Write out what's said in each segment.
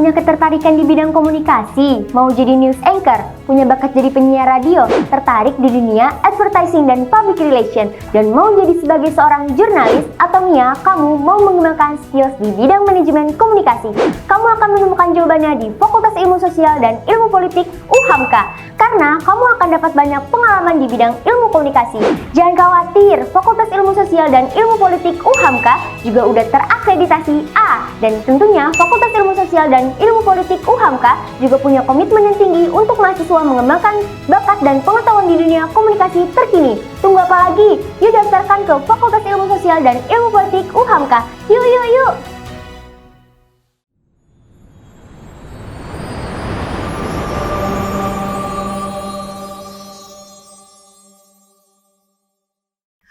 Punya ketertarikan di bidang komunikasi? Mau jadi news anchor? Punya bakat jadi penyiar radio? Tertarik di dunia advertising dan public relation? Dan mau jadi sebagai seorang jurnalis? Atau Mia, kamu mau mengembangkan skills di bidang manajemen komunikasi? Kamu akan menemukan jawabannya di Fakultas Ilmu Sosial dan Ilmu Politik UHAMKA. Karena kamu akan dapat banyak pengalaman di bidang ilmu komunikasi. Jangan khawatir, Fakultas Ilmu Sosial dan Ilmu Politik UHAMKA juga udah terakreditasi A. Dan tentunya Fakultas Ilmu Sosial dan Ilmu Politik UHAMKA juga punya komitmen yang tinggi untuk mahasiswa mengembangkan bakat dan pengetahuan di dunia komunikasi terkini. Tunggu apa lagi? Yuk daftarkan ke Fakultas Ilmu Sosial dan Ilmu Politik UHAMKA. Yuk, yuk, yuk!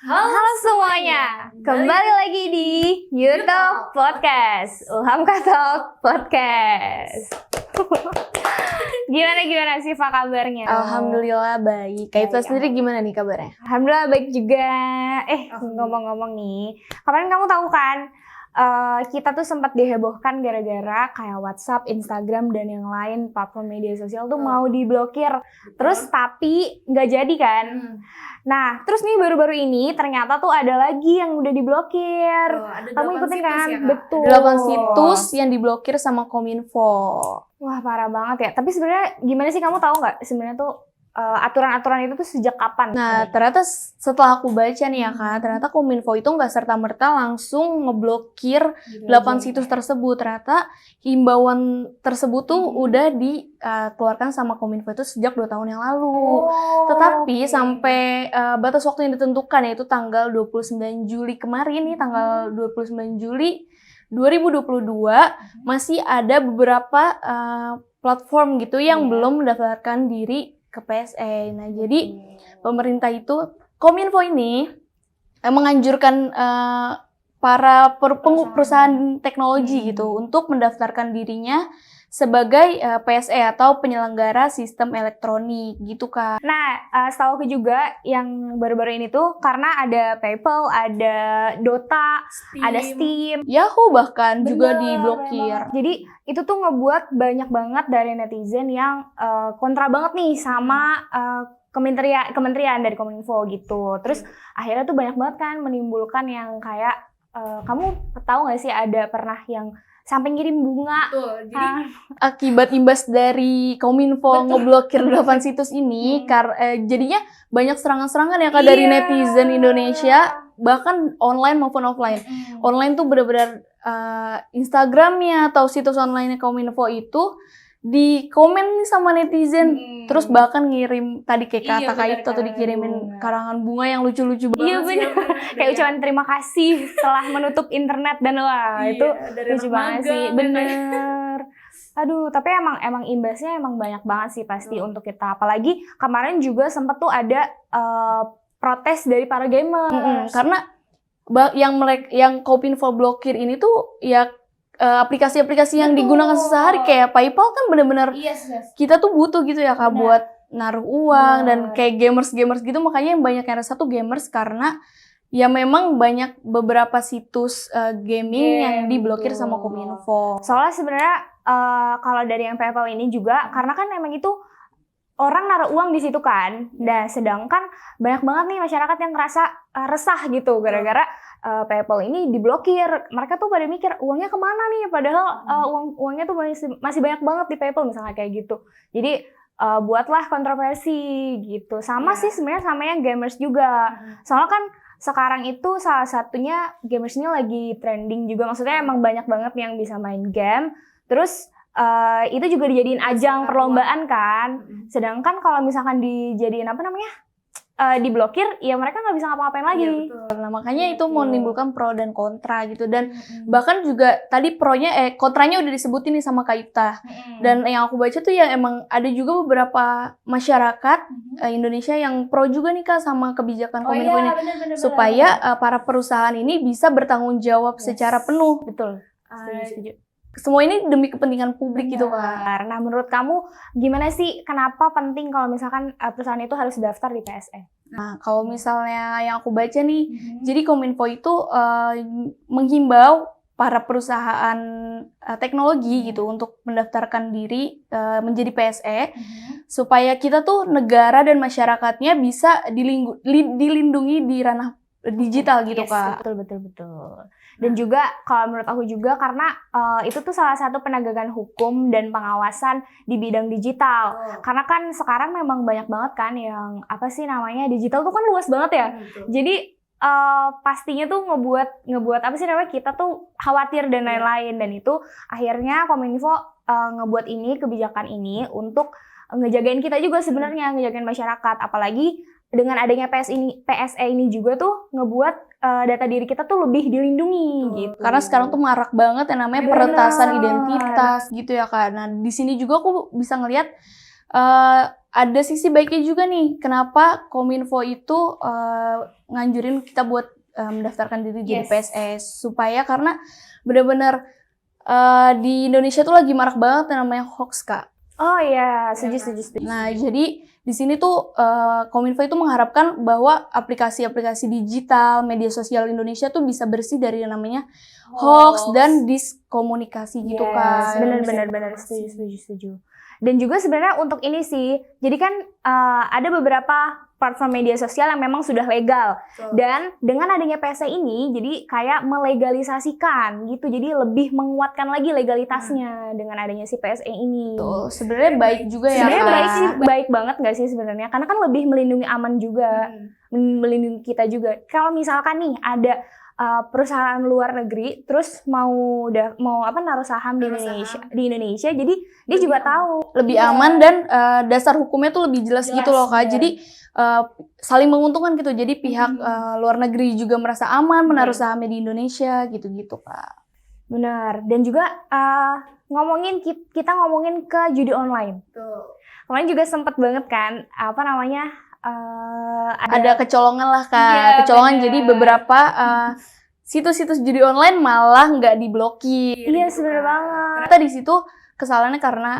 Halo semuanya, kembali lagi di YouTube Podcast, UHAMKA Talk Podcast. Gimana sih Pak kabarnya? Alhamdulillah baik. Kaifah sendiri gimana nih kabarnya? Alhamdulillah baik juga. Ngomong-ngomong nih, kemarin kamu tahu kan? Kita tuh sempat dihebohkan gara-gara kayak WhatsApp, Instagram, dan yang lain platform media sosial tuh mau diblokir. Terus tapi nggak jadi kan? Nah, terus nih baru-baru ini ternyata tuh ada lagi yang udah diblokir. Kamu ikutin kan? Ya, betul. 8 situs yang diblokir sama Kominfo. Wah, parah banget ya. Tapi sebenarnya gimana sih, kamu tahu nggak sebenarnya tuh aturan-aturan itu tuh sejak kapan? Nah, ternyata setelah aku baca nih ya Kak, ternyata Kominfo itu nggak serta-merta langsung ngeblokir 8 situs tersebut. Ternyata himbauan tersebut tuh udah dikeluarkan sama Kominfo itu sejak 2 tahun yang lalu. Tetapi sampai batas waktu yang ditentukan, yaitu tanggal 29 Juli kemarin nih, tanggal 29 Juli 2022, masih ada beberapa platform gitu yang belum mendaftarkan diri ke PSE. Nah, jadi pemerintah itu, Kominfo ini menganjurkan para perusahaan teknologi gitu untuk mendaftarkan dirinya sebagai PSE atau penyelenggara sistem elektronik gitu Kak. Nah, setahu aku juga yang baru-baru ini tuh karena ada PayPal, ada Dota, ada Steam, Yahoo bahkan juga diblokir. Jadi itu tuh ngebuat banyak banget dari netizen yang kontra banget nih sama kementerian dari Kominfo gitu. Terus akhirnya tuh banyak banget kan menimbulkan yang kayak kamu tahu nggak sih ada pernah yang sampai ngirim bunga. Betul. Jadi akibat imbas dari Kominfo ngeblokir 8 situs ini, jadinya banyak serangan-serangan ya Kak dari netizen Indonesia, bahkan online maupun offline. Online tuh benar-benar Instagramnya atau situs online Kominfo itu di komen nih sama netizen, terus bahkan ngirim tadi kayak kata itu atau dikirimin karangan bunga yang lucu-lucu banget. Iya benar. Kayak ucapan terima kasih setelah menutup internet, dan wah itu lucu banget sih. Bener. Aduh, tapi emang imbasnya emang banyak banget sih pasti untuk kita. Apalagi kemarin juga sempet tuh ada protes dari para gamer. Karena yang Kominfo blokir ini tuh ya aplikasi-aplikasi yang digunakan sehari kayak PayPal kan benar-benar kita tuh butuh gitu ya Kak buat naruh uang dan kayak gamers gitu, makanya yang banyak yang resah tuh gamers karena ya memang banyak beberapa situs gaming yang diblokir sama Kominfo. Soalnya sebenarnya kalau dari yang PayPal ini juga karena kan emang itu orang naruh uang di situ kan. Dan sedangkan banyak banget nih masyarakat yang ngerasa resah gitu gara-gara PayPal ini diblokir. Mereka tuh pada mikir uangnya kemana nih, padahal uangnya tuh masih banyak banget di PayPal misalnya kayak gitu. Jadi buatlah kontroversi gitu. Sama sih sebenarnya sama yang gamers juga. Soalnya kan sekarang itu salah satunya gamers ini lagi trending juga. Maksudnya emang banyak banget yang bisa main game. Terus itu juga dijadiin ajang perlombaan kan. Sedangkan kalau misalkan dijadiin diblokir, ya mereka nggak bisa ngapa-ngapain lagi. Nah, makanya itu menimbulkan pro dan kontra gitu. Dan bahkan juga tadi kontranya udah disebutin nih sama Kak Iftah. Dan yang aku baca tuh ya emang ada juga beberapa masyarakat Indonesia yang pro juga nih Kak sama kebijakan Kominfo ini. Supaya para perusahaan ini bisa bertanggung jawab secara penuh. Betul. Setuju. Semua ini demi kepentingan publik gitu Kak. Nah, menurut kamu gimana sih, kenapa penting kalau misalkan perusahaan itu harus daftar di PSE? Nah, kalau misalnya yang aku baca nih, jadi Kominfo itu menghimbau para perusahaan teknologi gitu untuk mendaftarkan diri menjadi PSE supaya kita tuh negara dan masyarakatnya bisa dilindungi di ranah digital gitu, Kak. Betul. Dan juga kalau menurut aku juga karena itu tuh salah satu penegakan hukum dan pengawasan di bidang digital. Karena kan sekarang memang banyak banget kan yang digital tuh kan luas banget ya. Jadi pastinya tuh ngebuat kita tuh khawatir dan lain-lain, dan itu akhirnya Kominfo ngebuat kebijakan ini untuk ngejagain kita juga sebenarnya, ngejagain masyarakat. Apalagi dengan adanya PSE ini juga tuh ngebuat data diri kita tuh lebih dilindungi gitu. Karena sekarang tuh marak banget yang namanya peretasan identitas gitu ya, Kak. Nah, di sini juga aku bisa ngelihat ada sisi baiknya juga nih. Kenapa Kominfo itu nganjurin kita buat mendaftarkan diri jadi PSE, supaya karena benar-benar di Indonesia tuh lagi marak banget yang namanya hoax, Kak. Oh iya, setuju. Nah, jadi di sini tuh Kominfo itu mengharapkan bahwa aplikasi-aplikasi digital, media sosial Indonesia tuh bisa bersih dari yang namanya hoax dan diskomunikasi gitu, Kak. Benar, setuju. Dan juga sebenarnya untuk ini sih, jadi kan ada beberapa platform media sosial yang memang sudah legal. Dan dengan adanya PSE ini, jadi kayak melegalisasikan gitu. Jadi lebih menguatkan lagi legalitasnya dengan adanya si PSE ini. Tuh, sebenarnya baik juga ya, sebenarnya Kak. baik sih, baik banget nggak sih sebenarnya? Karena kan lebih melindungi aman juga, melindungi kita juga. Kalau misalkan nih ada perusahaan luar negeri terus mau naruh saham di Indonesia, jadi dia juga tahu lebih aman dan dasar hukumnya tuh lebih jelas gitu loh, Kak. Jadi saling menguntungkan gitu. Jadi pihak luar negeri juga merasa aman menaruh sahamnya di Indonesia gitu-gitu, Kak. Benar. Dan juga kita ngomongin ke judi online. Kemarin juga sempet banget kan ada kecolongan lah, Kak. Iya, kecolongan bener. Jadi beberapa situs-situs judi online malah nggak diblokir. Iya, sebenarnya banget. Ternyata di situ kesalahannya karena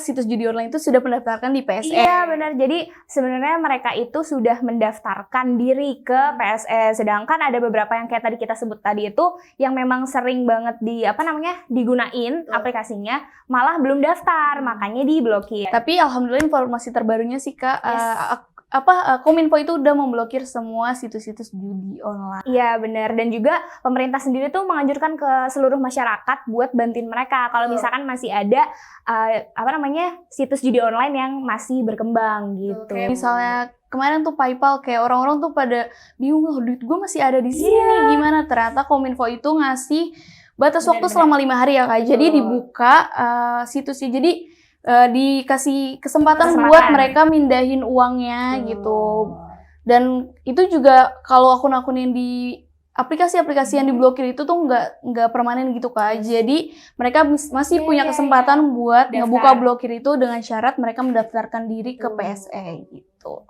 situs judi online itu sudah mendaftarkan di PSE. Iya, benar. Jadi sebenarnya mereka itu sudah mendaftarkan diri ke PSE. Sedangkan ada beberapa yang kayak tadi kita sebut tadi itu yang memang sering banget digunain aplikasinya, malah belum daftar, makanya diblokir. Tapi alhamdulillah informasi terbarunya sih, Kak, Kominfo itu udah memblokir semua situs-situs judi online. Iya, benar. Dan juga pemerintah sendiri tuh menganjurkan ke seluruh masyarakat buat bantuin mereka kalau misalkan masih ada situs judi online yang masih berkembang gitu. Kayak misalnya kemarin tuh PayPal, kayak orang-orang tuh pada bingung, duit gue masih ada di sini nih, gimana? Ternyata Kominfo itu ngasih batas waktu selama 5 hari ya, Kak. Jadi dibuka situsnya, jadi dikasih kesempatan buat mereka mindahin uangnya gitu. Dan itu juga kalau akun-akun yang di aplikasi-aplikasi yang diblokir itu tuh nggak permanen gitu, Kak. Jadi mereka masih punya kesempatan buat ngebuka blokir itu dengan syarat mereka mendaftarkan diri ke PSE gitu.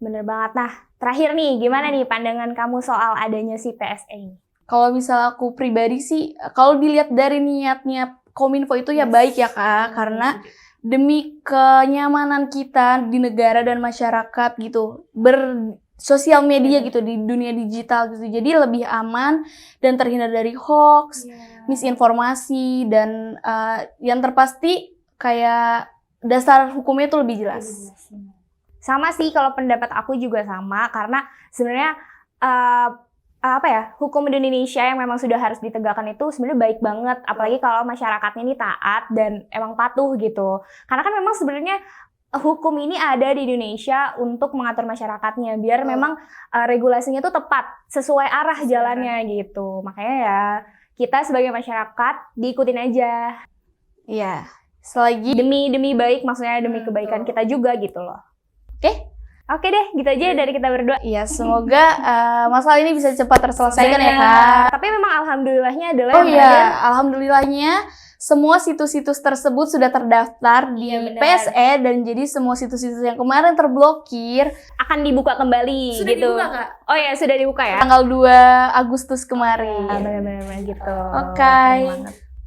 Bener banget. Nah, terakhir nih, gimana nih pandangan kamu soal adanya si PSE ini? Kalau misalnya aku pribadi sih, kalau dilihat dari niatnya Kominfo itu ya baik ya, Kak. Karena demi kenyamanan kita di negara dan masyarakat gitu, bersosial media gitu di dunia digital gitu. Jadi lebih aman dan terhindar dari hoax, misinformasi, dan yang terpasti kayak dasar hukumnya itu lebih jelas. Sama sih, kalau pendapat aku juga sama, karena sebenarnya hukum di Indonesia yang memang sudah harus ditegakkan itu sebenarnya baik banget, apalagi kalau masyarakatnya ini taat dan emang patuh gitu. Karena kan memang sebenarnya hukum ini ada di Indonesia untuk mengatur masyarakatnya biar memang regulasinya tuh tepat sesuai arah jalannya gitu. Makanya ya kita sebagai masyarakat diikutin aja. Iya, selagi demi baik, maksudnya demi kebaikan kita juga gitu loh. Oke deh, gitu aja dari kita berdua. Iya, semoga masalah ini bisa cepat terselesaikan ya, Kak. Tapi memang alhamdulillahnya adalah alhamdulillahnya semua situs-situs tersebut sudah terdaftar di PSE, dan jadi semua situs-situs yang kemarin terblokir akan dibuka kembali. Sudah gitu. dibuka, Kak. Oh ya, sudah dibuka ya. Tanggal 2 Agustus kemarin. Benar-benar gitu. Oke.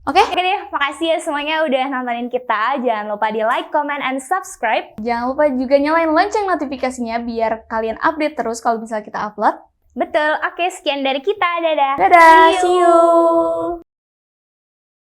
Oke deh, makasih ya semuanya udah nontonin kita. Jangan lupa di like, comment, and subscribe. Jangan lupa juga nyalain lonceng notifikasinya biar kalian update terus kalau misalnya kita upload. Betul, oke, sekian dari kita. Dadah. Dadah, see you.